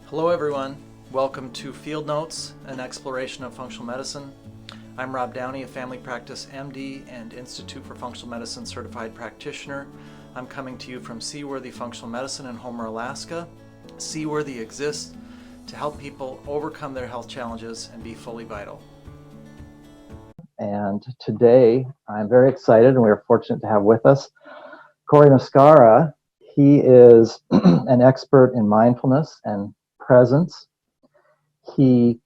Hello everyone, welcome to Field Notes, an exploration of functional medicine. I'm Rob Downey, a family practice MD and Institute for Functional Medicine certified practitioner. I'm coming to you from Seaworthy Functional Medicine in Homer, Alaska. Seaworthy exists to help people overcome their health challenges and be fully vital. And today I'm very excited, and we are fortunate to have with us Cory Muscara. He is an expert in mindfulness and presence. He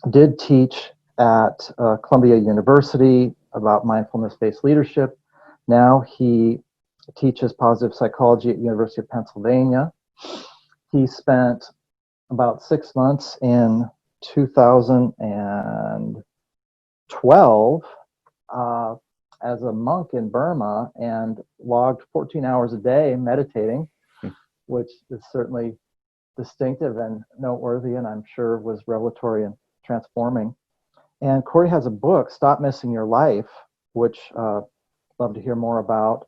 did teach at Columbia University about mindfulness-based leadership. Now he teaches positive psychology at University of Pennsylvania. He spent about 6 months in 2012 as a monk in Burma and logged 14 hours a day meditating, which is certainly distinctive and noteworthy, and I'm sure was revelatory and transforming. And Cory has a book, Stop Missing Your Life, which I'd love to hear more about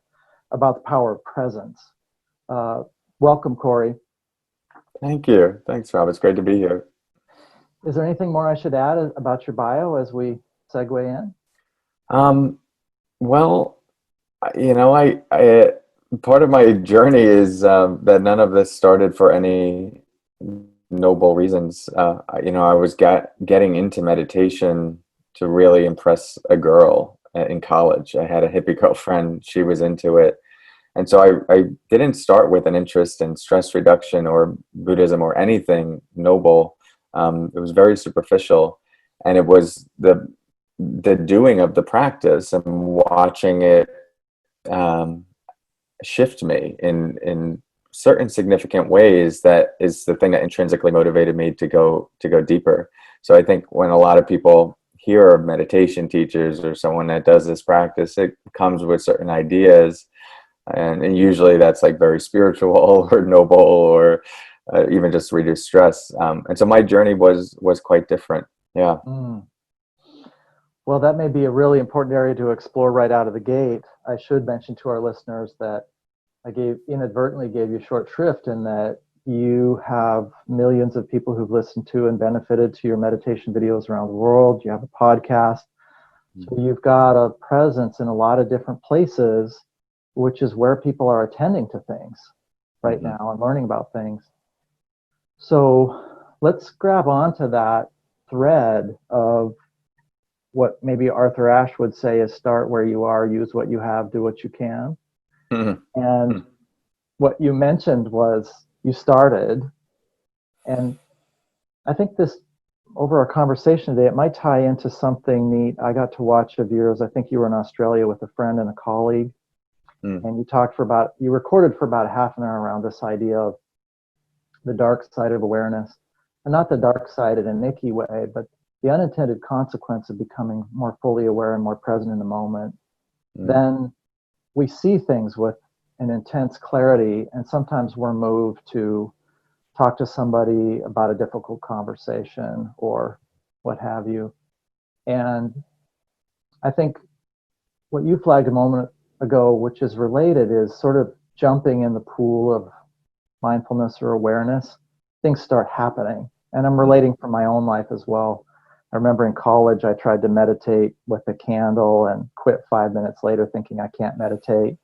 the power of presence. Welcome, Cory. Thank you. Thanks, Rob. It's great to be here. Is there anything more I should add about your bio as we segue in? Well, I part of my journey is that none of this started for any noble reasons. I was getting into meditation to really impress a girl in college. I had a hippie girlfriend. She was into it. And so I didn't start with an interest in stress reduction or Buddhism or anything noble. It was very superficial. And it was the doing of the practice and watching it shift me in certain significant ways. That is the thing that intrinsically motivated me to go deeper. So I think when a lot of people hear of meditation teachers or someone that does this practice, it comes with certain ideas, and usually that's like very spiritual or noble or even just reduce stress. And so my journey was quite different. Yeah. Well, that may be a really important area to explore right out of the gate. I should mention to our listeners that I inadvertently gave you short shrift in that you have millions of people who've listened to and benefited to your meditation videos around the world. You have a podcast. So you've got a presence in a lot of different places, which is where people are attending to things right now and learning about things. So let's grab onto that thread of what maybe Arthur Ashe would say is start where you are, use what you have, do what you can. And what you mentioned was you started, and I think this, over our conversation today, it might tie into something neat I got to watch of yours. I think you were in Australia with a friend and a colleague, and you recorded for about half an hour around this idea of the dark side of awareness, and not the dark side in an icky way, but the unintended consequence of becoming more fully aware and more present in the moment. Then we see things with an intense clarity, and sometimes we're moved to talk to somebody about a difficult conversation or what have you. And I think what you flagged a moment ago, which is related, is sort of jumping in the pool of mindfulness or awareness. Things start happening. And I'm relating from my own life as well. I remember in college, I tried to meditate with a candle and quit 5 minutes later thinking I can't meditate.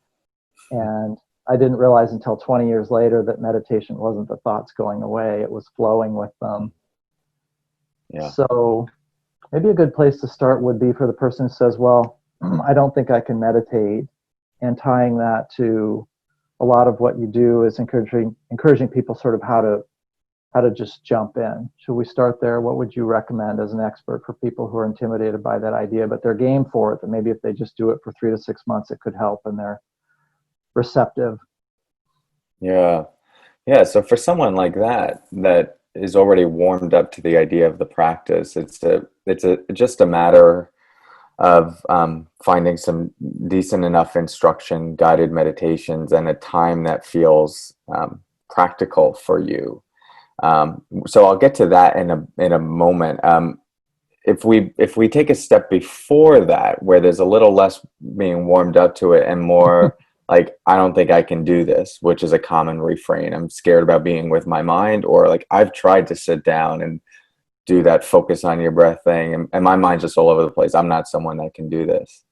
And I didn't realize until 20 years later that meditation wasn't the thoughts going away, it was flowing with them. Yeah. So maybe a good place to start would be for the person who says, well, I don't think I can meditate, and tying that to a lot of what you do is encouraging people sort of how to just jump in. Should we start there? What would you recommend as an expert for people who are intimidated by that idea, but they're game for it, that maybe if they just do it for 3 to 6 months, it could help and they're receptive? Yeah. So for someone like that is already warmed up to the idea of the practice, it's just a matter of finding some decent enough instruction, guided meditations, and a time that feels practical for you. So I'll get to that in a moment. If we take a step before that, where there's a little less being warmed up to it and more like, I don't think I can do this, which is a common refrain. I'm scared about being with my mind, or like, I've tried to sit down and do that focus on your breath thing, and my mind's just all over the place. I'm not someone that can do this.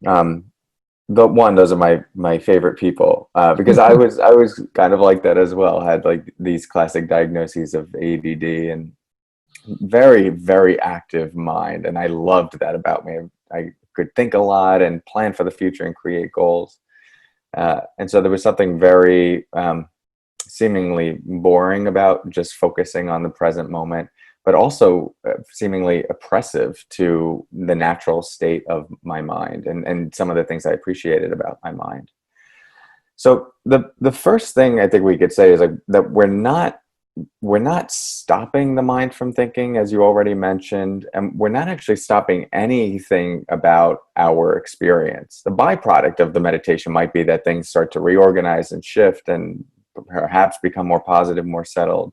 But those are my favorite people, because I was kind of like that as well. I had like these classic diagnoses of ADD and very, very active mind, and I loved that about me. I could think a lot and plan for the future and create goals. And so there was something very seemingly boring about just focusing on the present moment, but also seemingly oppressive to the natural state of my mind and some of the things I appreciated about my mind. So the first thing I think we could say is like that we're not stopping the mind from thinking, as you already mentioned, and we're not actually stopping anything about our experience. The byproduct of the meditation might be that things start to reorganize and shift and perhaps become more positive, more settled.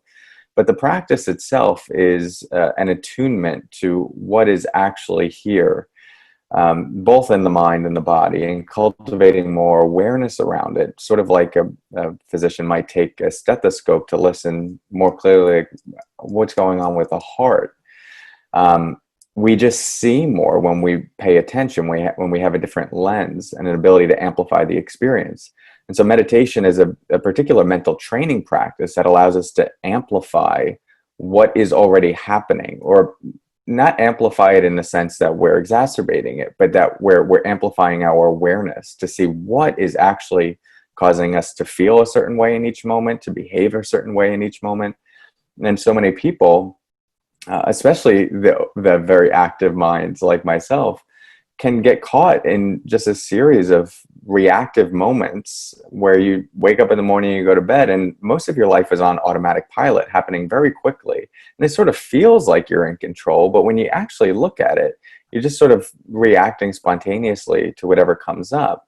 But the practice itself is an attunement to what is actually here, both in the mind and the body, and cultivating more awareness around it, sort of like a physician might take a stethoscope to listen more clearly what's going on with the heart. We just see more when we pay attention, when we have a different lens and an ability to amplify the experience. And so meditation is a particular mental training practice that allows us to amplify what is already happening, or not amplify it in the sense that we're exacerbating it, but that we're amplifying our awareness to see what is actually causing us to feel a certain way in each moment, to behave a certain way in each moment. And so many people, especially the very active minds like myself, can get caught in just a series of reactive moments where you wake up in the morning, you go to bed, and most of your life is on automatic pilot, happening very quickly. And it sort of feels like you're in control, but when you actually look at it, you're just sort of reacting spontaneously to whatever comes up.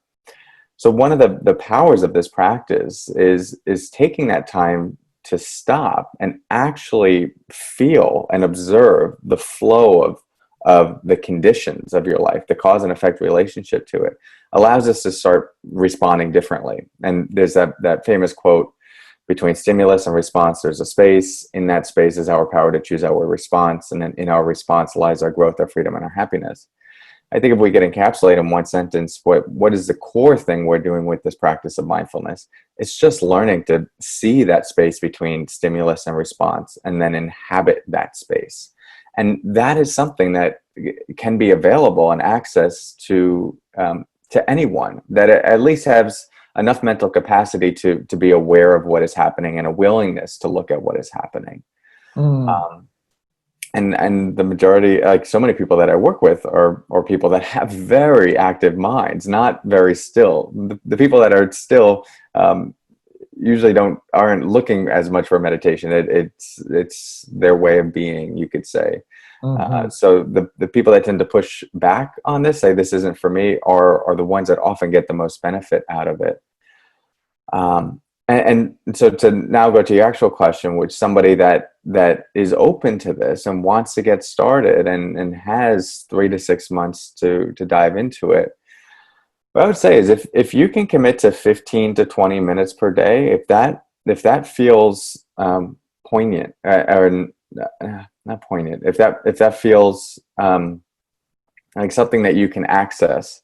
So one of the powers of this practice is taking that time to stop and actually feel and observe the flow of the conditions of your life, the cause and effect relationship to it, allows us to start responding differently. And there's that famous quote, between stimulus and response, there's a space. In that space is our power to choose our response. And then in our response lies our growth, our freedom, and our happiness. I think if we could encapsulate in one sentence what is the core thing we're doing with this practice of mindfulness, it's just learning to see that space between stimulus and response, and then inhabit that space. And that is something that can be available and access to anyone that at least has enough mental capacity to be aware of what is happening and a willingness to look at what is happening. And the majority, like so many people that I work with, are people that have very active minds, not very still. The people that are still usually aren't looking as much for meditation. It's their way of being, you could say. So the people that tend to push back on this, say this isn't for me, are the ones that often get the most benefit out of it. And so to now go to your actual question, which somebody that is open to this and wants to get started and has 3 to 6 months to dive into it, what I would say is if you can commit to 15 to 20 minutes per day, if that feels poignant, or not poignant, if that feels like something that you can access,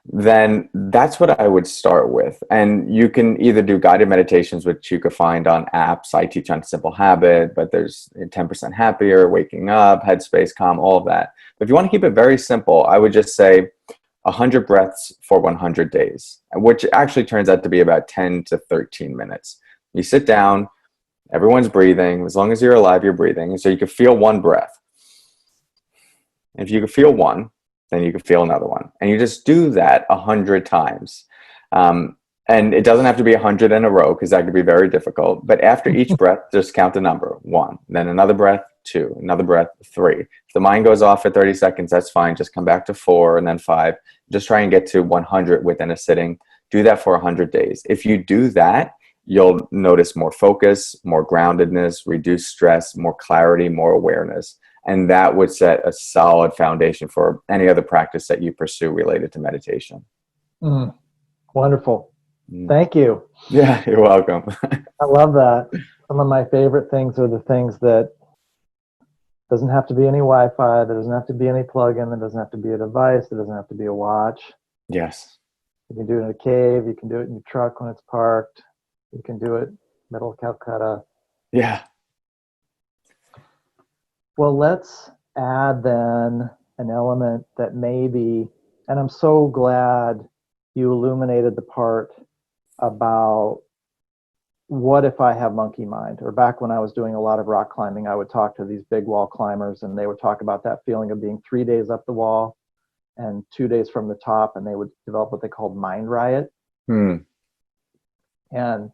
then that's what I would start with. And you can either do guided meditations, which you could find on apps. I teach on Simple Habit, but there's 10% Happier, Waking Up, Headspace, Calm, all of that. But if you want to keep it very simple, I would just say 100 breaths for 100 days, which actually turns out to be about 10 to 13 minutes. You sit down, everyone's breathing. As long as you're alive, you're breathing. And so you can feel one breath. If you can feel one, then you can feel another one. And you just do that 100 times. And it doesn't have to be 100 in a row, because that could be very difficult. But after each breath, just count the number, 1. Then another breath, 2. Another breath, 3. If the mind goes off for 30 seconds, that's fine. Just come back to 4 and then 5. Just try and get to 100 within a sitting. Do that for 100 days. If you do that, you'll notice more focus, more groundedness, reduced stress, more clarity, more awareness. And that would set a solid foundation for any other practice that you pursue related to meditation. Wonderful. Thank you. Yeah, you're welcome. I love that. Some of my favorite things are the things that doesn't have to be any Wi-Fi, there doesn't have to be any plug-in, there doesn't have to be a device, there doesn't have to be a watch. Yes. You can do it in a cave, you can do it in your truck when it's parked, you can do it middle of Calcutta. Yeah. Well, let's add then an element that maybe, and I'm so glad you illuminated the part about what if I have monkey mind? Or back when I was doing a lot of rock climbing, I would talk to these big wall climbers and they would talk about that feeling of being 3 days up the wall and 2 days from the top, and they would develop what they called mind riot. Hmm. And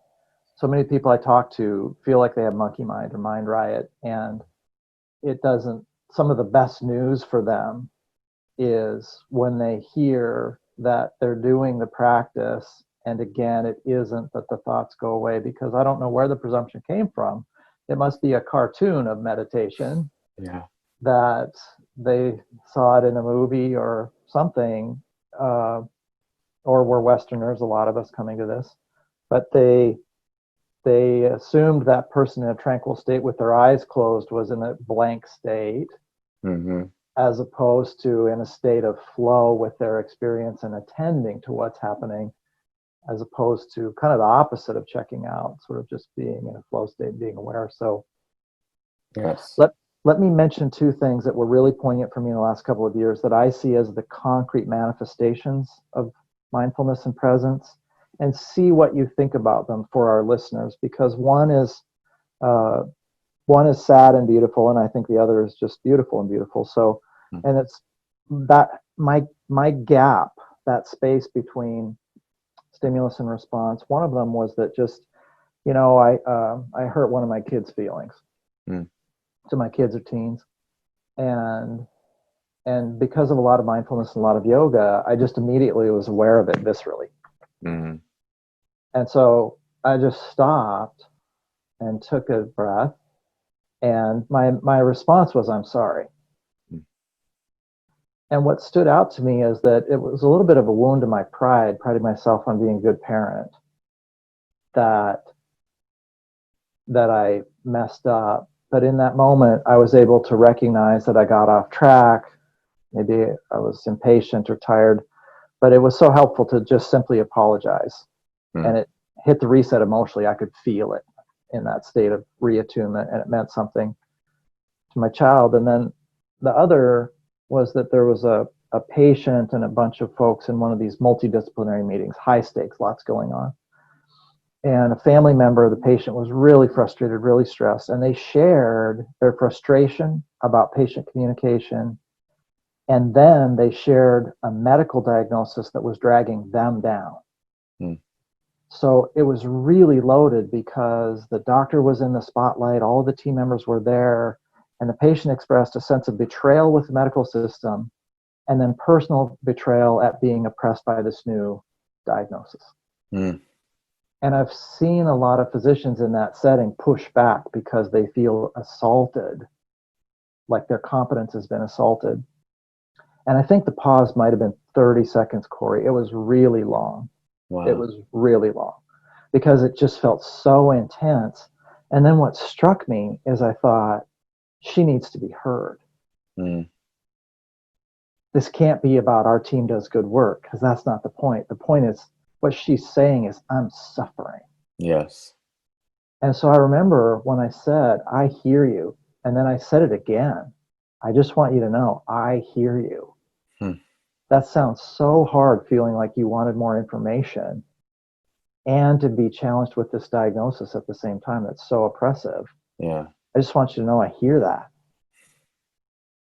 so many people I talk to feel like they have monkey mind or mind riot, and it doesn't. Some of the best news for them is when they hear that they're doing the practice, and again, it isn't that the thoughts go away, because I don't know where the presumption came from. It must be a cartoon of meditation Yeah. that they saw it in a movie or something, or we're Westerners, a lot of us coming to this, but they assumed that person in a tranquil state with their eyes closed was in a blank state, Mm-hmm. as opposed to in a state of flow with their experience and attending to what's happening, as opposed to kind of the opposite of checking out, sort of just being in a flow state, being aware. So Yes. let me mention two things that were really poignant for me in the last couple of years that I see as the concrete manifestations of mindfulness and presence, and see what you think about them for our listeners, because one is sad and beautiful, and I think the other is just beautiful and beautiful. So, and it's that my gap, that space between stimulus and response. One of them was that just, I hurt one of my kids' feelings. Mm. So my kids are teens, and because of a lot of mindfulness and a lot of yoga, I just immediately was aware of it viscerally. Mm-hmm. And so I just stopped and took a breath, and my response was, I'm sorry. Mm. And what stood out to me is that it was a little bit of a wound to my pride, priding myself on being a good parent, that I messed up. But in that moment, I was able to recognize that I got off track. Maybe I was impatient or tired, but it was so helpful to just simply apologize. Mm. And it hit the reset emotionally. I could feel it in that state of reattunement, and it meant something to my child. And then the other was that there was a patient and a bunch of folks in one of these multidisciplinary meetings, high stakes, lots going on. And a family member of the patient was really frustrated, really stressed, and they shared their frustration about patient communication. And then they shared a medical diagnosis that was dragging them down. Mm. So it was really loaded because the doctor was in the spotlight, all of the team members were there, and the patient expressed a sense of betrayal with the medical system, and then personal betrayal at being oppressed by this new diagnosis. Mm. And I've seen a lot of physicians in that setting push back because they feel assaulted, like their competence has been assaulted. And I think the pause might have been 30 seconds, Cory. It was really long. Wow. It was really long because it just felt so intense. And then what struck me is I thought, she needs to be heard. Mm. This can't be about our team does good work, because that's not the point. The point is, what she's saying is, I'm suffering. Yes. And so I remember when I said, I hear you, and then I said it again. I just want you to know, I hear you. That sounds so hard, feeling like you wanted more information and to be challenged with this diagnosis at the same time. That's so oppressive. Yeah. I just want you to know I hear that.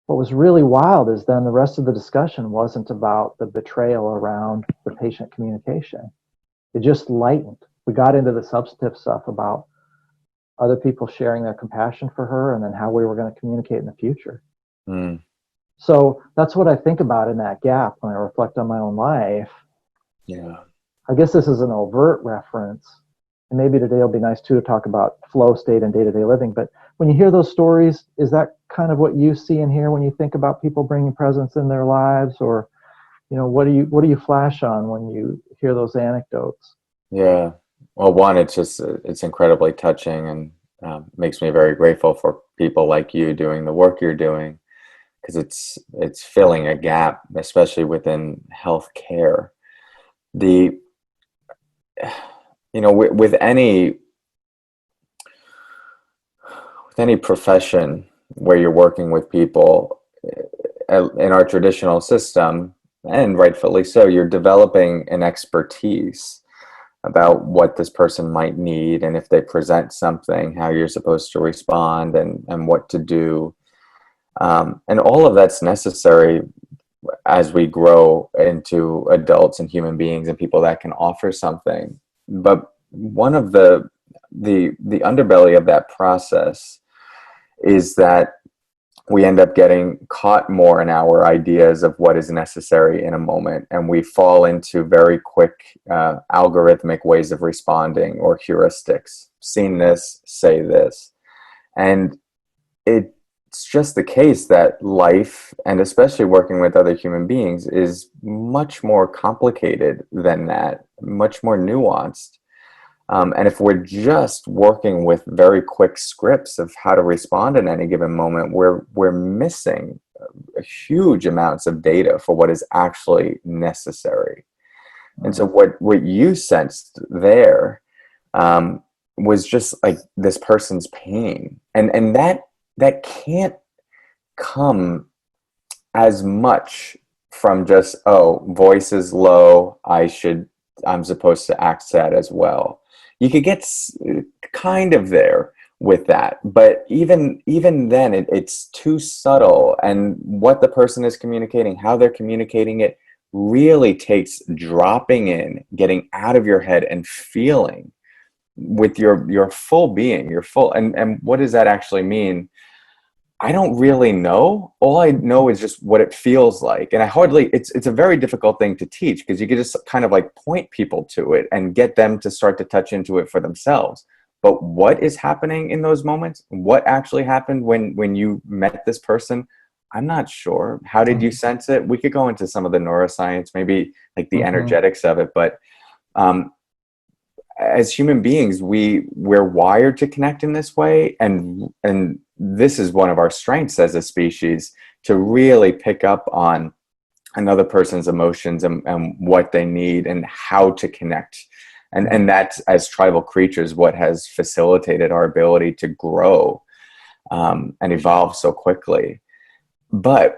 What was really wild is then the rest of the discussion wasn't about the betrayal around the patient communication. It just lightened. We got into the substantive stuff about other people sharing their compassion for her and then how we were going to communicate in the future. Mm. So that's what I think about in that gap when I reflect on my own life. Yeah. I guess this is an overt reference, and maybe today will be nice too to talk about flow state and day-to-day living. But when you hear those stories, is that kind of what you see and hear when you think about people bringing presence in their lives? Or, what do you flash on when you hear those anecdotes? Yeah. Well, one, it's incredibly touching, and makes me very grateful for people like you doing the work you're doing, because it's filling a gap, especially within healthcare. The with any profession where you're working with people, in our traditional system, and rightfully so, you're developing an expertise about what this person might need, and if they present something, how you're supposed to respond, and what to do. And all of that's necessary as we grow into adults and human beings and people that can offer something. But one of the underbelly of that process is that we end up getting caught more in our ideas of what is necessary in a moment, and we fall into very quick algorithmic ways of responding, or heuristics. Seen this, say this. And it's just the case that life, and especially working with other human beings, is much more complicated than that, much more nuanced. And if we're just working with very quick scripts of how to respond in any given moment, we're missing huge amounts of data for what is actually necessary. And so what you sensed there, was just like this person's pain, and that can't come as much from just, oh, voice is low, I'm supposed to act sad as well. You could get kind of there with that, but even then, it's too subtle, and what the person is communicating, how they're communicating it, really takes dropping in, getting out of your head, and feeling with your full being, your full. And what does that actually mean? I don't really know. All I know is just what it feels like. And it's a very difficult thing to teach, because you could just kind of like point people to it and get them to start to touch into it for themselves. But what is happening in those moments? What actually happened when you met this person? I'm not sure. How did you sense it? We could go into some of the neuroscience, maybe like the energetics of it. But as human beings, we're wired to connect in this way, and this is one of our strengths as a species, to really pick up on another person's emotions, and what they need, and how to connect. And that's, as tribal creatures, what has facilitated our ability to grow, and evolve so quickly. But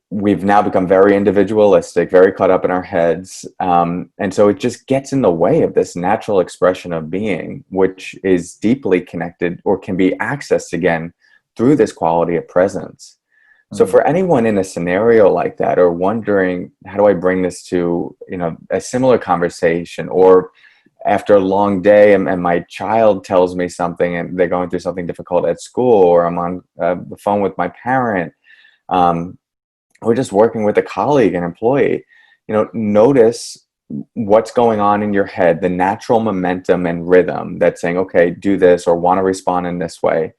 we've now become very individualistic, very caught up in our heads, and so it just gets in the way of this natural expression of being, which is deeply connected, or can be accessed again through this quality of presence. So for anyone in a scenario like that, or wondering, how do I bring this to a similar conversation, or after a long day, and my child tells me something, and they're going through something difficult at school, or I'm on the phone with my parent, or just working with a colleague, an employee, notice what's going on in your head, the natural momentum and rhythm that's saying, okay, do this, or want to respond in this way.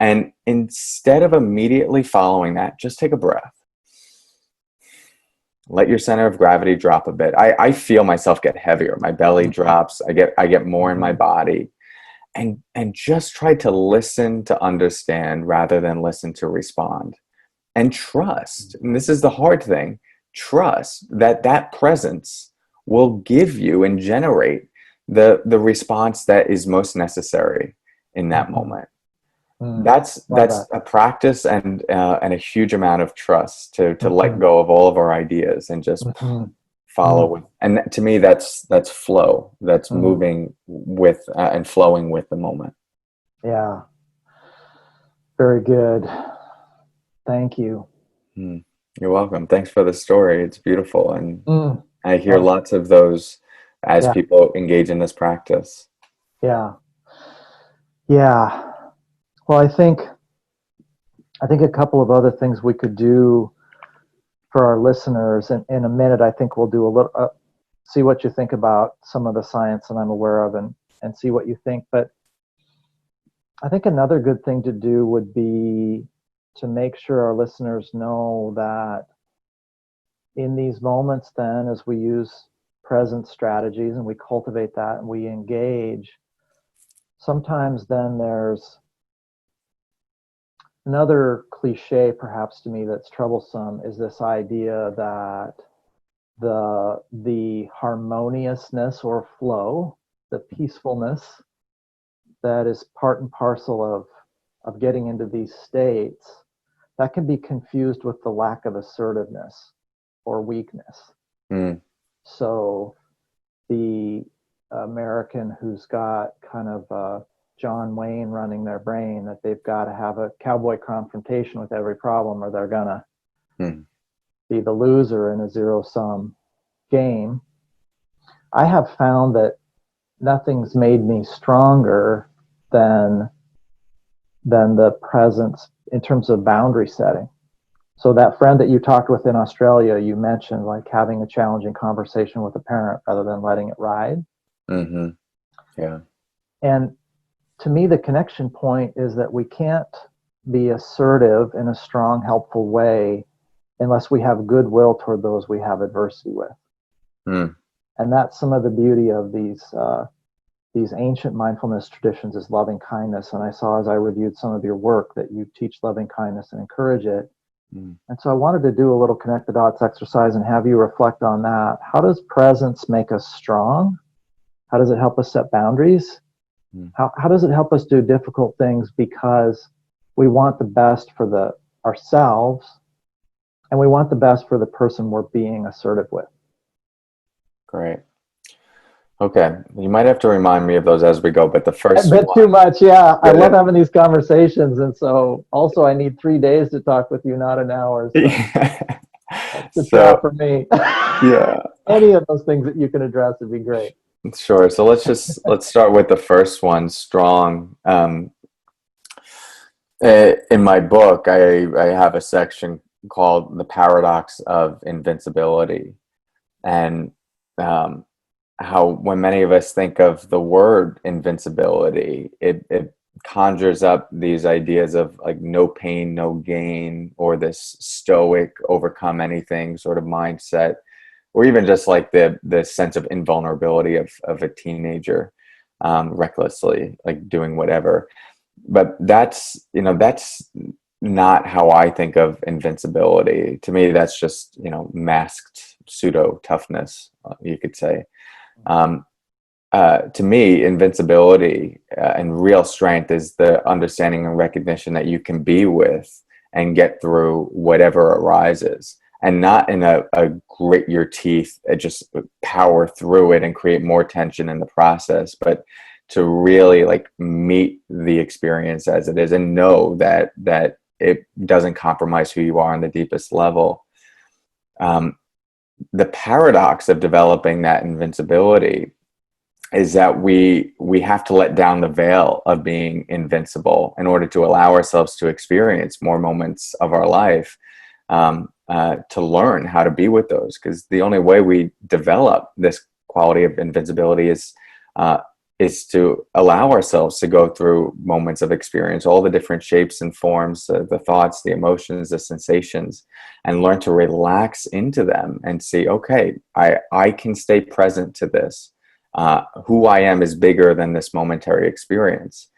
And instead of immediately following that, just take a breath. Let your center of gravity drop a bit. I feel myself get heavier. My belly drops. I get more in my body. And just try to listen to understand rather than listen to respond. And trust, and this is the hard thing, trust that presence will give you and generate the response that is most necessary in that moment. That's a practice, and a huge amount of trust to let go of all of our ideas and just follow with. And to me, that's flow. That's moving with and flowing with the moment. Yeah. Very good. Thank you. You're welcome. Thanks for the story. It's beautiful. And I hear lots of those as people engage in this practice. Yeah. Yeah. Well, I think a couple of other things we could do for our listeners, and in a minute, I think we'll do a little, see what you think about some of the science that I'm aware of, and see what you think. But I think another good thing to do would be to make sure our listeners know that in these moments, then, as we use present strategies and we cultivate that and we engage, sometimes then there's another cliche perhaps to me that's troublesome, is this idea that the harmoniousness or flow, the peacefulness that is part and parcel of getting into these states, that can be confused with the lack of assertiveness or weakness. So the American who's got kind of John Wayne running their brain, that they've got to have a cowboy confrontation with every problem or they're gonna be the loser in a zero-sum game. I have found that nothing's made me stronger than the presence in terms of boundary setting. So that friend that you talked with in Australia, you mentioned like having a challenging conversation with a parent rather than letting it ride. Yeah. And to me, the connection point is that we can't be assertive in a strong, helpful way unless we have goodwill toward those we have adversity with. And that's some of the beauty of these ancient mindfulness traditions, is loving kindness. And I saw as I reviewed some of your work that you teach loving kindness and encourage it. And so I wanted to do a little connect the dots exercise and have you reflect on that. How does presence make us strong? How does it help us set boundaries? How does it help us do difficult things because we want the best for ourselves and we want the best for the person we're being assertive with? Great. Okay, you might have to remind me of those as we go, but the first A bit one, too much, yeah. I love Yeah. having these conversations, and so also I need 3 days to talk with you, not an hour. So that's the trap for me. Yeah, Any of those things that you can address would be great. sure. So let's start with the first one, strong. In my book, I have a section called "The Paradox of Invincibility," and how when many of us think of the word invincibility, it conjures up these ideas of like no pain, no gain, or this stoic, overcome anything sort of mindset, or even just like the sense of invulnerability of a teenager, recklessly like doing whatever. But that's not how I think of invincibility. To me, that's just masked pseudo toughness, you could say. To me, invincibility and real strength is the understanding and recognition that you can be with and get through whatever arises, and not in a grit your teeth, just power through it and create more tension in the process, but to really like meet the experience as it is and know that it doesn't compromise who you are on the deepest level. The paradox of developing that invincibility is that we have to let down the veil of being invincible in order to allow ourselves to experience more moments of our life, to learn how to be with those. Because the only way we develop this quality of invincibility is to allow ourselves to go through moments of experience, all the different shapes and forms, the thoughts, the emotions, the sensations, and learn to relax into them and see, okay, I can stay present to this. Who I am is bigger than this momentary experience,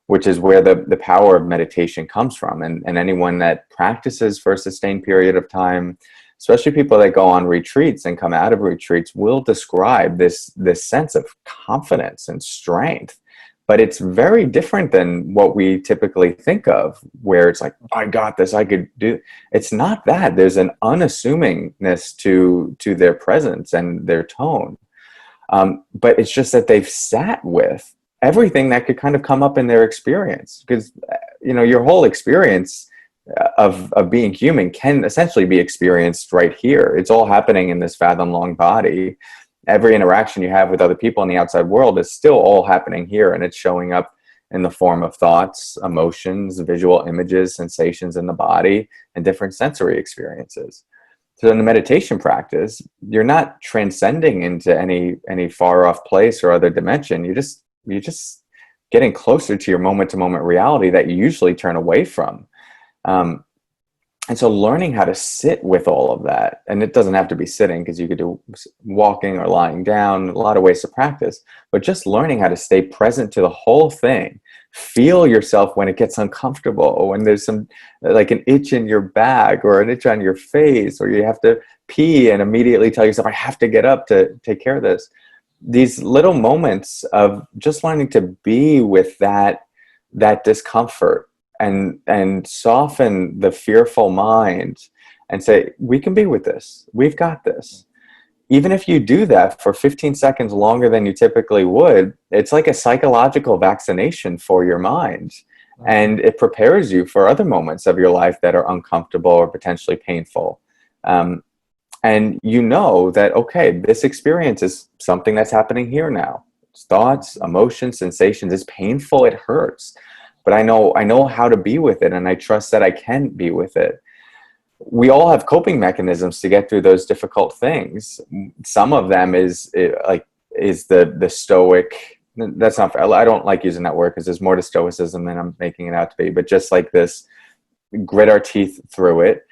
which is where the power of meditation comes from. And anyone that practices for a sustained period of time, especially people that go on retreats and come out of retreats, will describe this sense of confidence and strength. But it's very different than what we typically think of, where it's like, I got this, I could do. It's not that. There's an unassumingness to their presence and their tone. But it's just that they've sat with everything that could kind of come up in their experience. Because, your whole experience of being human can essentially be experienced right here. It's all happening in this fathom-long body. Every interaction you have with other people in the outside world is still all happening here, and it's showing up in the form of thoughts, emotions, visual images, sensations in the body, and different sensory experiences. So in the meditation practice, you're not transcending into any far off place or other dimension. You're just getting closer to your moment-to-moment reality that you usually turn away from. And so learning how to sit with all of that, and it doesn't have to be sitting, because you could do walking or lying down, a lot of ways to practice, but just learning how to stay present to the whole thing. Feel yourself when it gets uncomfortable, or when there's some, like an itch in your back or an itch on your face, or you have to pee and immediately tell yourself, I have to get up to take care of this. These little moments of just learning to be with that discomfort, and soften the fearful mind and say, we can be with this. We've got this. Even if you do that for 15 seconds longer than you typically would, it's like a psychological vaccination for your mind. And it prepares you for other moments of your life that are uncomfortable or potentially painful. And you know that, okay, this experience is something that's happening here now. It's thoughts, emotions, sensations. It's painful, it hurts. But I know how to be with it, and I trust that I can be with it. We all have coping mechanisms to get through those difficult things. Some of them is the stoic. That's not, I don't like using that word because there's more to stoicism than I'm making it out to be. But just like this, grit our teeth through it,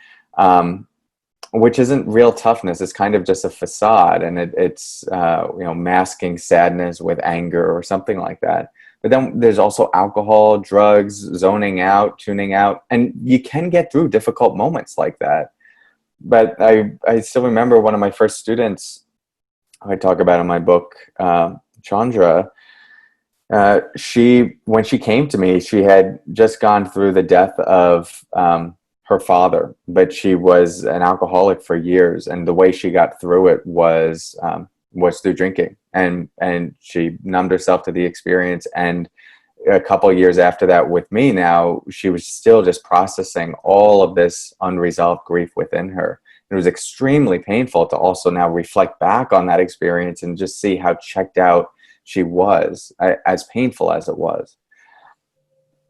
which isn't real toughness. It's kind of just a facade, and it's masking sadness with anger or something like that. But then there's also alcohol, drugs, zoning out, tuning out, and you can get through difficult moments like that. But I still remember one of my first students, I talk about in my book, Chandra. When she came to me, she had just gone through the death of her father, but she was an alcoholic for years, and the way she got through it was through drinking, and she numbed herself to the experience. And a couple of years after that with me now, she was still just processing all of this unresolved grief within her. It was extremely painful to also now reflect back on that experience and just see how checked out she was, as painful as it was.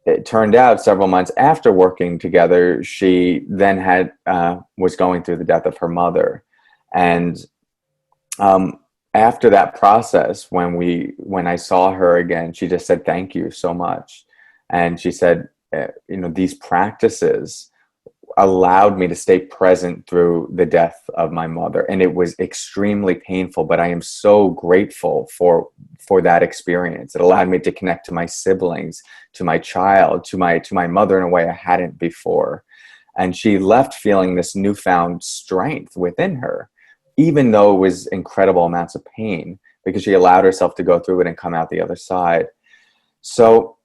It turned out several months after working together, she then was going through the death of her mother. And after that process, when I saw her again, she just said, thank you so much. And she said, these practices allowed me to stay present through the death of my mother. And it was extremely painful, but I am so grateful for that experience. It allowed me to connect to my siblings, to my child, to my mother in a way I hadn't before. And she left feeling this newfound strength within her, even though it was incredible amounts of pain, because she allowed herself to go through it and come out the other side. So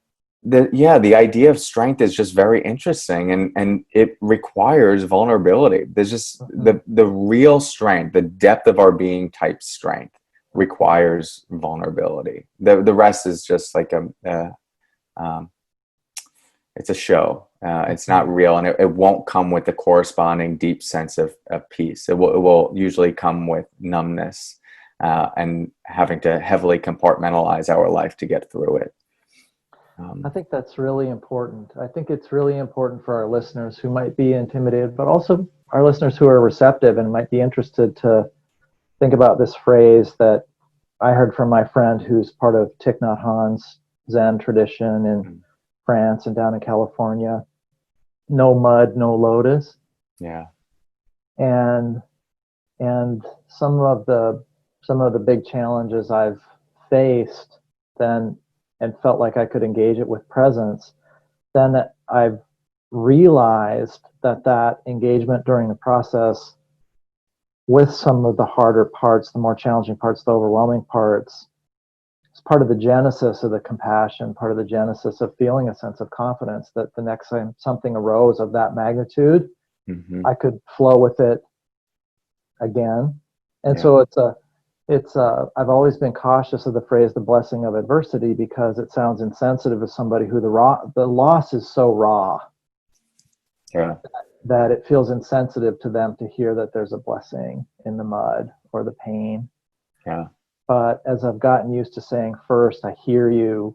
the idea of strength is just very interesting, and it requires vulnerability. There's just the real strength, the depth of our being type strength requires vulnerability. The rest is just like it's a show. It's not real, and it won't come with the corresponding deep sense of peace. It will usually come with numbness and having to heavily compartmentalize our life to get through it. I think that's really important. I think it's really important for our listeners who might be intimidated, but also our listeners who are receptive and might be interested to think about this phrase that I heard from my friend who's part of Thich Nhat Hanh's Zen tradition in France and down in California. No mud, no lotus. Yeah. And some of the big challenges I've faced then and felt like I could engage it with presence, then I've realized that engagement during the process with some of the harder parts, the more challenging parts, the overwhelming parts, is part of the genesis of the compassion, part of the genesis of feeling a sense of confidence that the next time something arose of that magnitude, I could flow with it again. And so I've always been cautious of the phrase, the blessing of adversity, because it sounds insensitive to somebody who the loss is so raw that it feels insensitive to them to hear that there's a blessing in the mud or the pain. Yeah. But as I've gotten used to saying first, I hear you,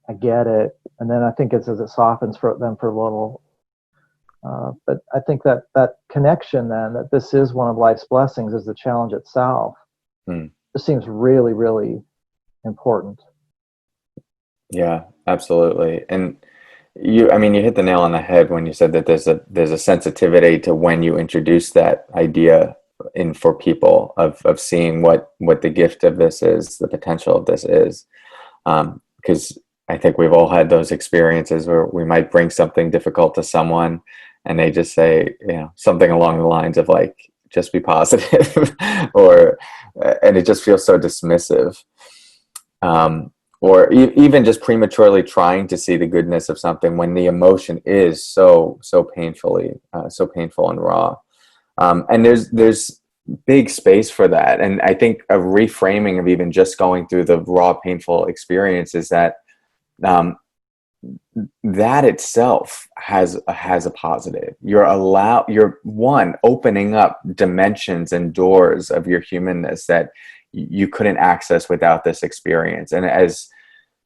I get it. And then I think it's as it softens for them for a little. But I think that connection then, that this is one of life's blessings, is the challenge itself. This seems really, really important. Yeah, absolutely. And I mean, you hit the nail on the head when you said that there's a sensitivity to when you introduce that idea in for people of seeing what the gift of this is, the potential of this is. Because I think we've all had those experiences where we might bring something difficult to someone and they just say, something along the lines of like, just be positive, and it just feels so dismissive. Or even just prematurely trying to see the goodness of something when the emotion is so painful and raw. And there's big space for that. And I think a reframing of even just going through the raw, painful experience is that that itself has a positive. You're opening up dimensions and doors of your humanness that you couldn't access without this experience. And as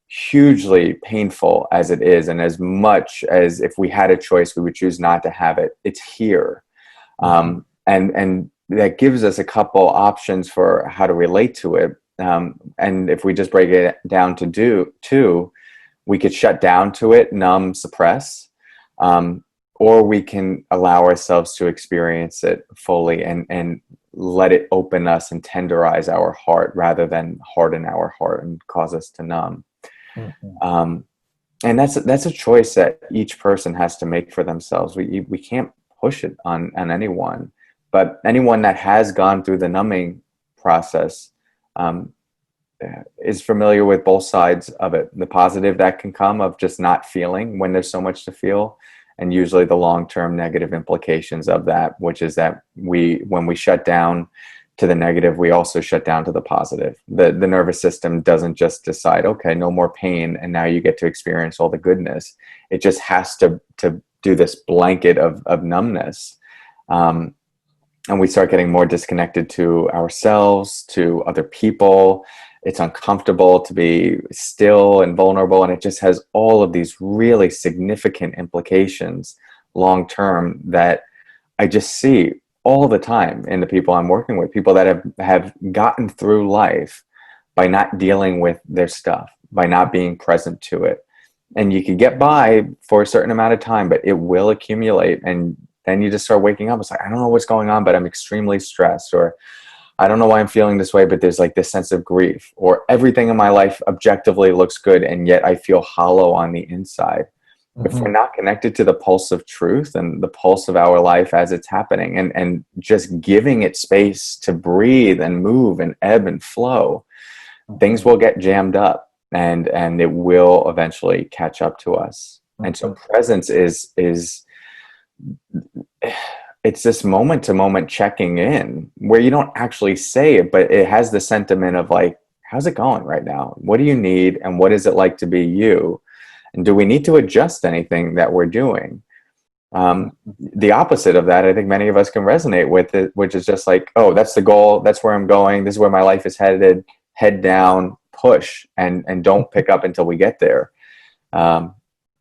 hugely painful as it is, and as much as if we had a choice we would choose not to have it, it's here. And that gives us a couple options for how to relate to it. And if we just break it down to two, we could shut down to it, numb, suppress, or we can allow ourselves to experience it fully and let it open us and tenderize our heart rather than harden our heart and cause us to numb. And that's a choice that each person has to make for themselves. We can't push it on anyone, but anyone that has gone through the numbing process is familiar with both sides of it. The positive that can come of just not feeling when there's so much to feel, and usually the long-term negative implications of that, which is that when we shut down to the negative, we also shut down to the positive. The nervous system doesn't just decide, okay, no more pain, and now you get to experience all the goodness. It just has to do this blanket of numbness. And we start getting more disconnected to ourselves, to other people. It's uncomfortable to be still and vulnerable, and it just has all of these really significant implications long term that I just see all the time in the people I'm working with, people that have gotten through life by not dealing with their stuff, by not being present to it. And you can get by for a certain amount of time, but it will accumulate, and then you just start waking up. It's like, I don't know what's going on, but I'm extremely stressed, or I don't know why I'm feeling this way, but there's like this sense of grief, or everything in my life objectively looks good, and yet I feel hollow on the inside. If we're not connected to the pulse of truth and the pulse of our life as it's happening, and just giving it space to breathe and move and ebb and flow, things will get jammed up, and it will eventually catch up to us. And so presence is it's this moment to moment checking in where you don't actually say it, but it has the sentiment of like, how's it going right now? What do you need? And what is it like to be you? And do we need to adjust anything that we're doing? The opposite of that, I think many of us can resonate with it, which is just like, oh, that's the goal. That's where I'm going. This is where my life is headed. Head down, push, and don't pick up until we get there.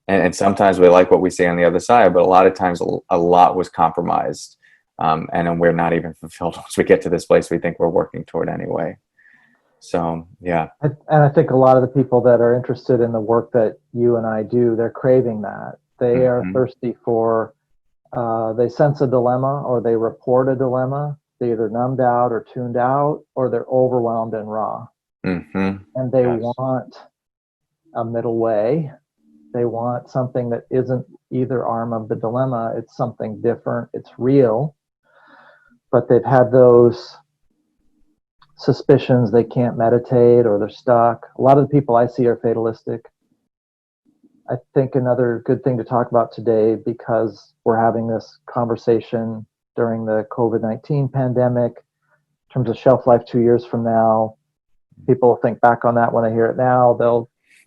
And sometimes we like what we see on the other side, but a lot of times a lot was compromised. And then we're not even fulfilled once we get to this place we think we're working toward anyway. So, yeah. And I think a lot of the people that are interested in the work that you and I do, they're craving that. They are thirsty for, they sense a dilemma, or they report a dilemma. They either numbed out or tuned out, or they're overwhelmed and raw. And they want a middle way. They want something that isn't either arm of the dilemma. It's something different. It's real. But they've had those suspicions they can't meditate, or they're stuck. A lot of the people I see are fatalistic. I think another good thing to talk about today, because we're having this conversation during the COVID-19 pandemic, in terms of shelf life 2 years from now, people will think back on that when they hear it now.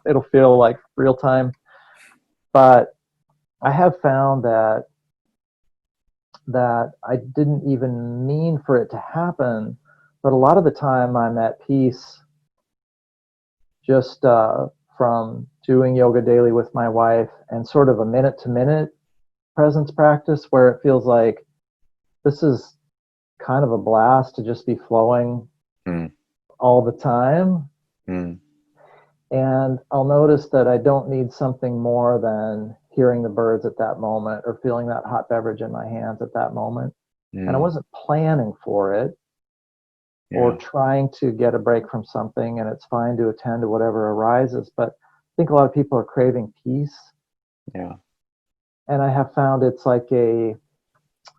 It'll feel like real time. But I have found that I didn't even mean for it to happen, but a lot of the time I'm at peace just from doing yoga daily with my wife, and sort of a minute-to-minute presence practice where it feels like this is kind of a blast to just be flowing all the time. And I'll notice that I don't need something more than hearing the birds at that moment or feeling that hot beverage in my hands at that moment. And I wasn't planning for it or trying to get a break from something, and it's fine to attend to whatever arises. But I think a lot of people are craving peace. Yeah. And I have found it's like a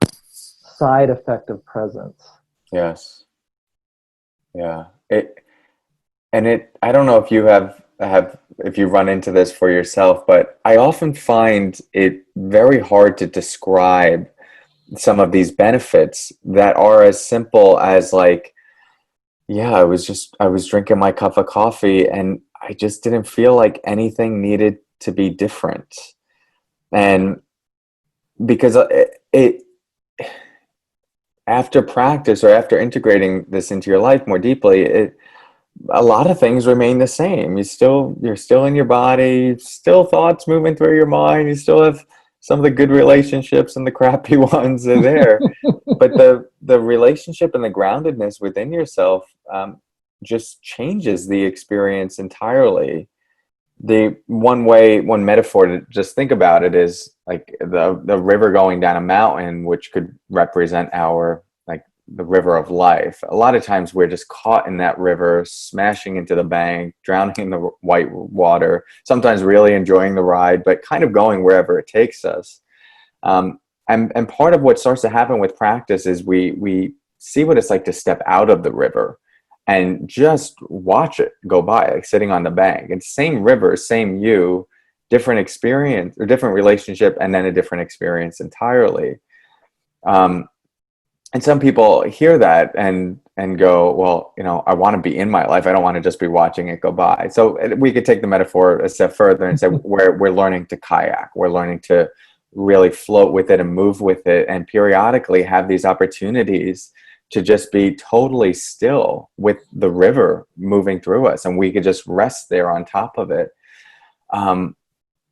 side effect of presence. Yes. Yeah. I don't know if you have if you run into this for yourself, but I often find it very hard to describe some of these benefits that are as simple as like, yeah, I was drinking my cup of coffee and I just didn't feel like anything needed to be different. And because it after practice or after integrating this into your life more deeply, a lot of things remain the same. You're still in your body, still thoughts moving through your mind. You still have some of the good relationships and the crappy ones are there. But the relationship and the groundedness within yourself just changes the experience entirely. The one metaphor to just think about it is like the river going down a mountain, which could represent the river of life. A lot of times we're just caught in that river, smashing into the bank, drowning in the white water, sometimes really enjoying the ride, but kind of going wherever it takes us. And part of what starts to happen with practice is we see what it's like to step out of the river and just watch it go by, like sitting on the bank. And same river, same you, different experience or different relationship, and then a different experience entirely. And some people hear that and go, well, I want to be in my life. I don't want to just be watching it go by. So we could take the metaphor a step further and say we're learning to kayak. We're learning to really float with it and move with it, and periodically have these opportunities to just be totally still with the river moving through us, and we could just rest there on top of it.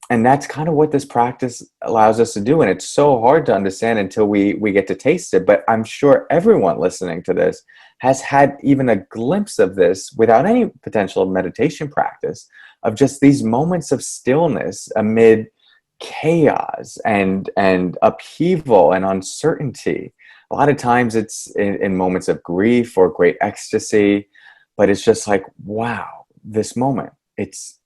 And that's kind of what this practice allows us to do. And it's so hard to understand until we get to taste it. But I'm sure everyone listening to this has had even a glimpse of this without any potential meditation practice, of just these moments of stillness amid chaos and upheaval and uncertainty. A lot of times it's in moments of grief or great ecstasy, but it's just like, wow, this moment, it's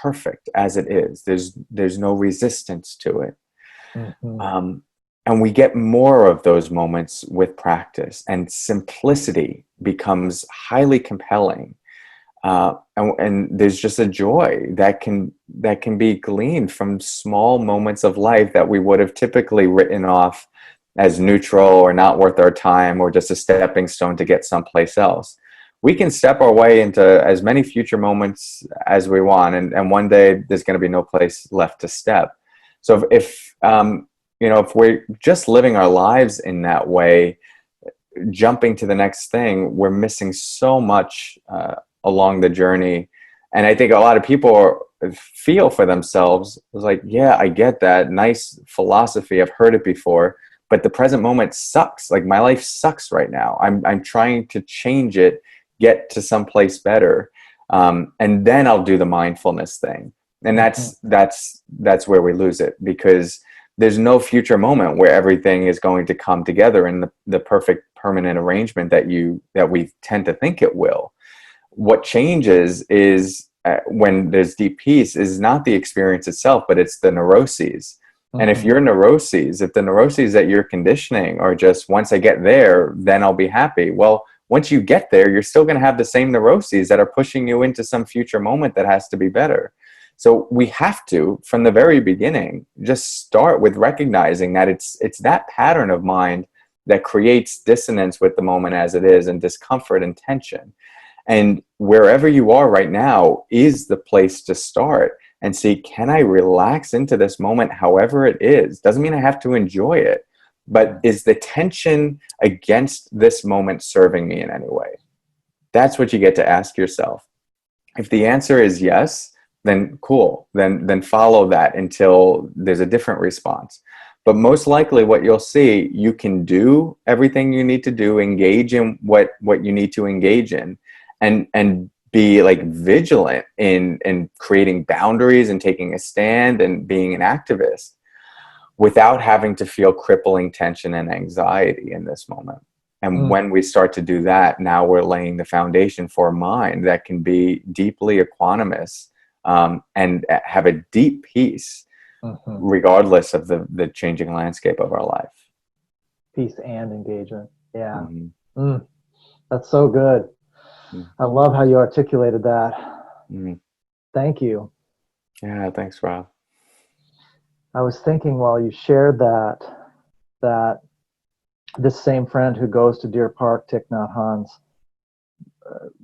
perfect as it is. There's no resistance to it. Mm-hmm. And we get more of those moments with practice, and simplicity becomes highly compelling. And there's just a joy that can be gleaned from small moments of life that we would have typically written off as neutral or not worth our time, or just a stepping stone to get someplace else. We can step our way into as many future moments as we want, and one day there's going to be no place left to step. So if we're just living our lives in that way, jumping to the next thing, we're missing so much along the journey. And I think a lot of people feel for themselves, it's like, yeah, I get that, nice philosophy, I've heard it before, but the present moment sucks. Like, my life sucks right now. I'm trying to change it, get to someplace better, and then I'll do the mindfulness thing. And that's where we lose it, because there's no future moment where everything is going to come together in the perfect permanent arrangement that we tend to think it will. What changes is when there's deep peace is not the experience itself, but it's the neuroses. And if the neuroses that you're conditioning are just, once I get there, then I'll be happy. Well, once you get there, you're still going to have the same neuroses that are pushing you into some future moment that has to be better. So we have to, from the very beginning, just start with recognizing that it's that pattern of mind that creates dissonance with the moment as it is, and discomfort and tension. And wherever you are right now is the place to start and see, can I relax into this moment however it is? Doesn't mean I have to enjoy it, but is the tension against this moment serving me in any way? That's what you get to ask yourself. If the answer is yes, then cool. Then follow that until there's a different response. But most likely what you'll see, you can do everything you need to do, engage in what you need to engage in, and be like vigilant in creating boundaries and taking a stand and being an activist without having to feel crippling tension and anxiety in this moment. And when we start to do that, now we're laying the foundation for a mind that can be deeply equanimous, and have a deep peace, regardless of the changing landscape of our life. Peace and engagement. Yeah. That's so good. I love how you articulated that. Thank you. Yeah, thanks, Rob. I was thinking while you shared that this same friend who goes to Deer Park, Thich Nhat Hanh's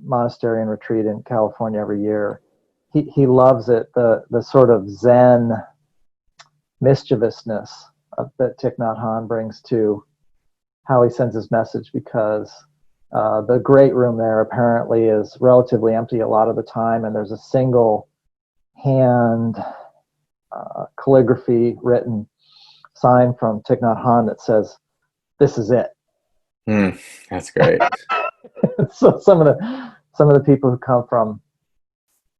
monastery and retreat in California every year, he loves it, the sort of Zen mischievousness that Thich Nhat Hanh brings to how he sends his message, because the great room there apparently is relatively empty a lot of the time, and there's a single hand calligraphy written sign from Thich Nhat Hanh that says, "This is it." That's great. So some of the people who come from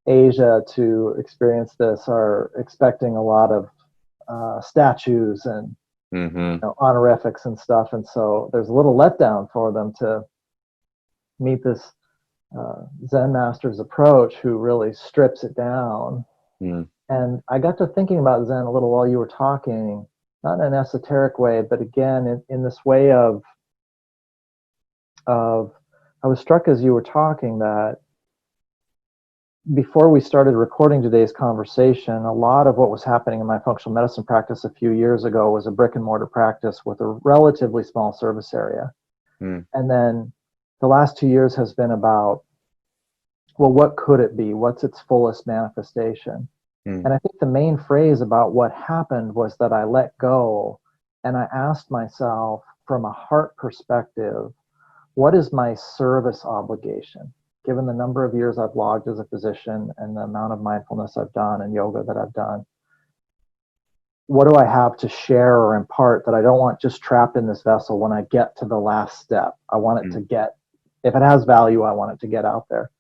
Asia to experience this are expecting a lot of statues and honorifics and stuff, and so there's a little letdown for them to meet this Zen master's approach, who really strips it down. And I got to thinking about Zen a little while you were talking, not in an esoteric way, but again in this way of I was struck as you were talking that before we started recording today's conversation, a lot of what was happening in my functional medicine practice a few years ago was a brick and mortar practice with a relatively small service area. And then the last 2 years has been about, well, what could it be? What's its fullest manifestation? And I think the main phrase about what happened was that I let go, and I asked myself from a heart perspective, what is my service obligation? Given the number of years I've logged as a physician and the amount of mindfulness I've done and yoga that I've done, what do I have to share or impart that I don't want just trapped in this vessel when I get to the last step? I want it to get, if it has value, I want it to get out there.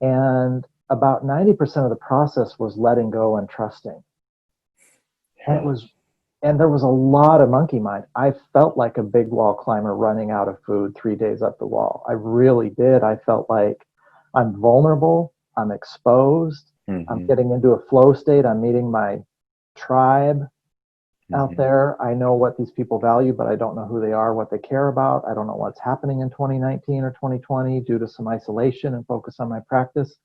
And about 90% of the process was letting go and trusting. And there was a lot of monkey mind. I felt like a big wall climber running out of food 3 days up the wall. I really did. I felt like I'm vulnerable, I'm exposed, I'm getting into a flow state, I'm meeting my tribe out there. I know what these people value, but I don't know who they are, what they care about. I don't know what's happening in 2019 or 2020 due to some isolation and focus on my practice.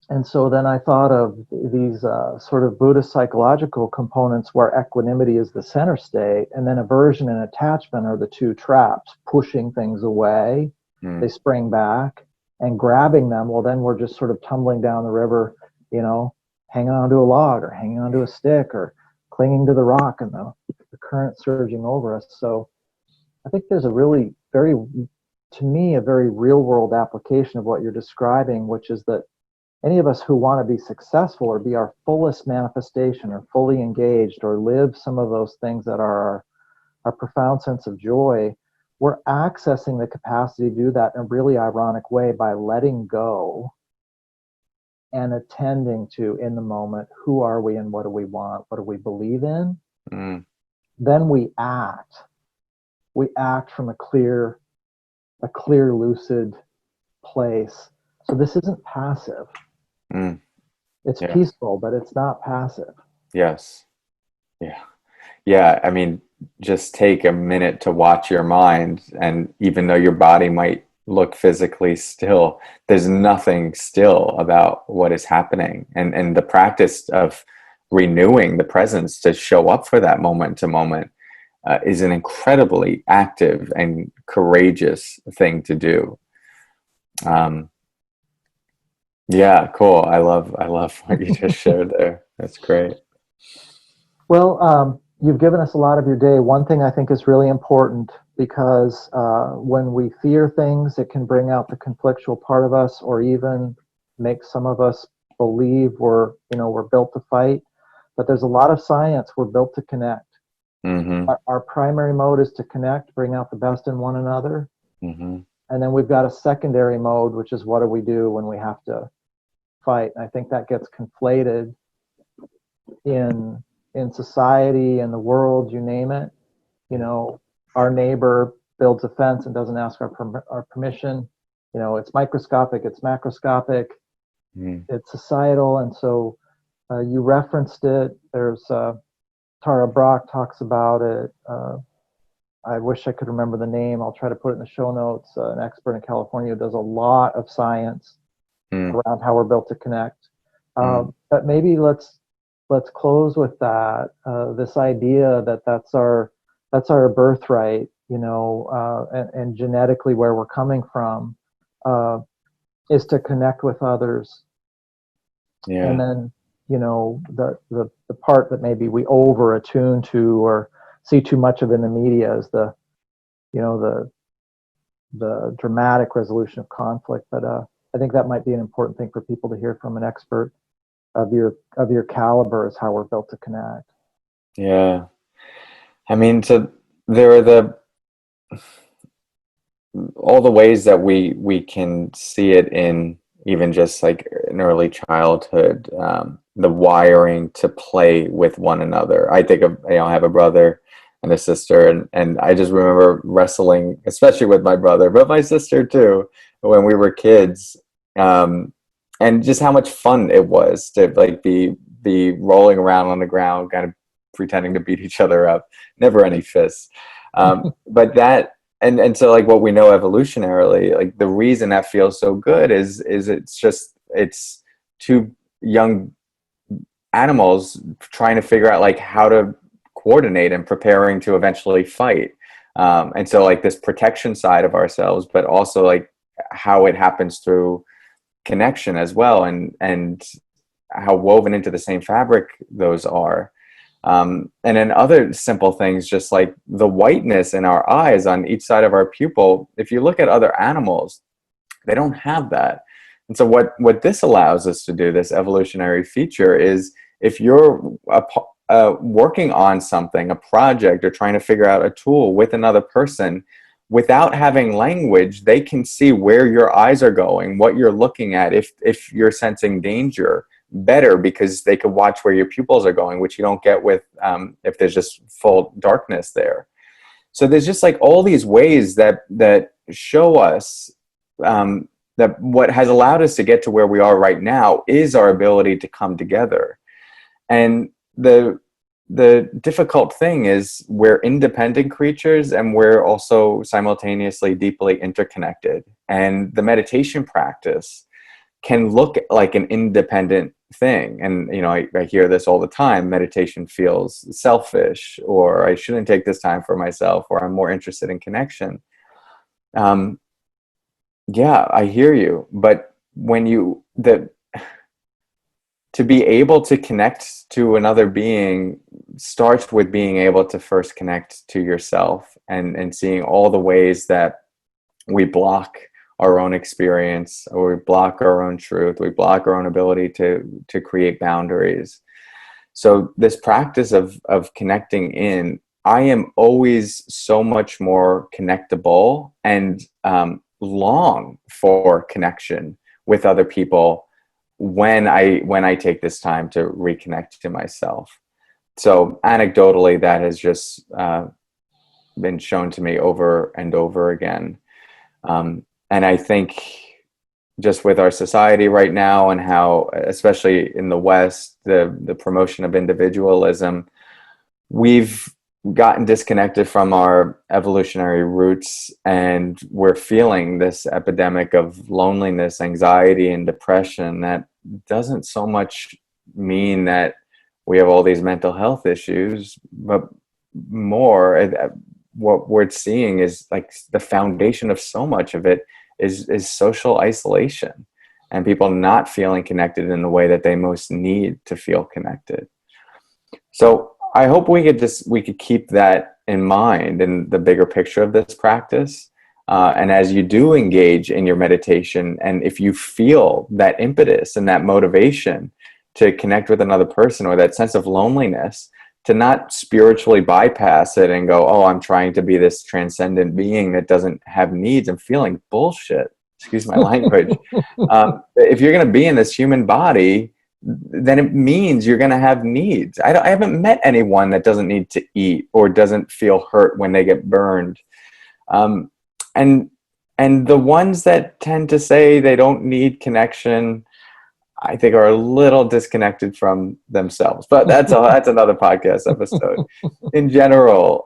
And so then I thought of these sort of Buddhist psychological components where equanimity is the center state, and then aversion and attachment are the two traps, pushing things away, they spring back, and grabbing them, well, then we're just sort of tumbling down the river, hanging onto a log or hanging onto a stick or clinging to the rock and the current surging over us. So I think there's a really to me, a very real world application of what you're describing, which is that any of us who want to be successful or be our fullest manifestation or fully engaged or live some of those things that are our profound sense of joy, we're accessing the capacity to do that in a really ironic way by letting go and attending to, in the moment, who are we and what do we want? What do we believe in? Then we act. We act from a clear, lucid place. So this isn't passive. It's peaceful, but it's not passive. Yes. Yeah. I mean, just take a minute to watch your mind, and even though your body might look physically still, there's nothing still about what is happening. And the practice of renewing the presence to show up for that moment to moment is an incredibly active and courageous thing to do. Yeah, cool. I love what you just shared there. That's great. Well, you've given us a lot of your day. One thing I think is really important, because when we fear things, it can bring out the conflictual part of us, or even make some of us believe we're built to fight. But there's a lot of science. We're built to connect. Our primary mode is to connect, bring out the best in one another. And then we've got a secondary mode, which is what do we do when we have to fight. And I think that gets conflated in society, in the world, you name it. You know, our neighbor builds a fence and doesn't ask our permission. You know, it's microscopic, it's macroscopic, it's societal. And so you referenced it. There's Tara Brach talks about it. I wish I could remember the name. I'll try to put it in the show notes. An expert in California who does a lot of science around how we're built to connect. But maybe let's close with that. This idea that that's our birthright, you know, and genetically where we're coming from is to connect with others. Yeah. And then, you know, the part that maybe we over attune to or see too much of in the media is the dramatic resolution of conflict. But I think that might be an important thing for people to hear from an expert of your caliber, is how we're built to connect. Yeah. I mean, so there are all the ways that we can see it in even just like in early childhood, the wiring to play with one another. I think of, you know, I have a brother and a sister, and I just remember wrestling, especially with my brother, but my sister too, when we were kids, and just how much fun it was to like be rolling around on the ground, kind of pretending to beat each other up. Never any fists, but that. And so like what we know evolutionarily, like the reason that feels so good is it's two young animals trying to figure out like how to coordinate and preparing to eventually fight. And so like this protection side of ourselves, but also like how it happens through connection as well, and how woven into the same fabric those are. And then other simple things, just like the whiteness in our eyes on each side of our pupil. If you look at other animals, they don't have that. And so what this allows us to do, this evolutionary feature, is if you're working on something, a project, or trying to figure out a tool with another person, without having language, they can see where your eyes are going, what you're looking at, if you're sensing danger, better, because they could watch where your pupils are going, which you don't get with if there's just full darkness there. So there's just like all these ways that show us that what has allowed us to get to where we are right now is our ability to come together. And the difficult thing is we're independent creatures, and we're also simultaneously deeply interconnected. And the meditation practice can look like an independent thing. And, you know, I hear this all the time. Meditation feels selfish, or I shouldn't take this time for myself, or I'm more interested in connection. Yeah, I hear you. But to be able to connect to another being starts with being able to first connect to yourself, and seeing all the ways that we block our own experience, or we block our own truth, we block our own ability to create boundaries. So this practice of connecting in, I am always so much more connectable, and long for connection with other people when I take this time to reconnect to myself. So anecdotally, that has just been shown to me over and over again. And I think just with our society right now, and how, especially in the West, the promotion of individualism, we've gotten disconnected from our evolutionary roots, and we're feeling this epidemic of loneliness, anxiety, and depression that doesn't so much mean that we have all these mental health issues, but more, what we're seeing is like the foundation of so much of it is social isolation, and people not feeling connected in the way that they most need to feel connected. So I hope we could keep that in mind in the bigger picture of this practice. And as you do engage in your meditation, and if you feel that impetus and that motivation to connect with another person, or that sense of loneliness, to not spiritually bypass it and go, oh, I'm trying to be this transcendent being that doesn't have needs and feeling bullshit. Excuse my language. If you're going to be in this human body, then it means you're going to have needs. I haven't met anyone that doesn't need to eat or doesn't feel hurt when they get burned. And the ones that tend to say they don't need connection, I think are a little disconnected from themselves, but that's another podcast episode. In general,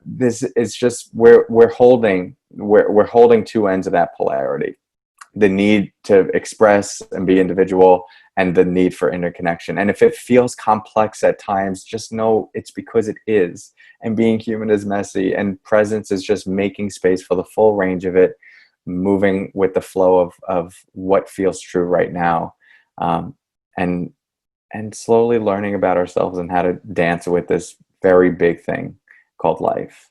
this is just we're holding two ends of that polarity: the need to express and be individual, and the need for interconnection. And if it feels complex at times, just know it's because it is. And being human is messy, and presence is just making space for the full range of it, moving with the flow of what feels true right now. And slowly learning about ourselves and how to dance with this very big thing called life.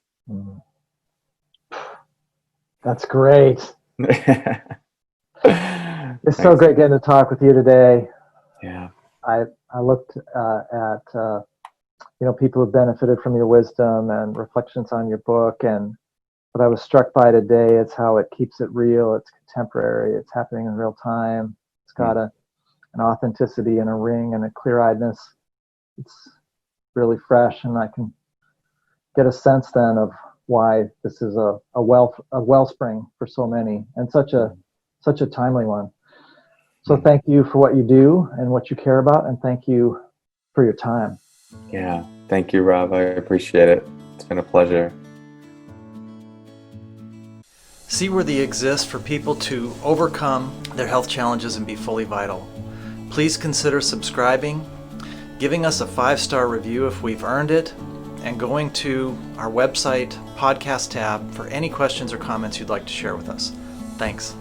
That's great. It's so great getting to talk with you today. Yeah. I looked at people who benefited from your wisdom and reflections on your book, and what I was struck by today is how it keeps it real. It's contemporary. It's happening in real time. It's got an authenticity and a ring and a clear-eyedness. It's really fresh, and I can get a sense then of why this is a wellspring for so many, and such a timely one. So thank you for what you do and what you care about, and thank you for your time. Yeah, thank you, Rob. I appreciate it. It's been a pleasure. Seaworthy exists for people to overcome their health challenges and be fully vital. Please consider subscribing, giving us a 5-star review if we've earned it, and going to our website podcast tab for any questions or comments you'd like to share with us. Thanks.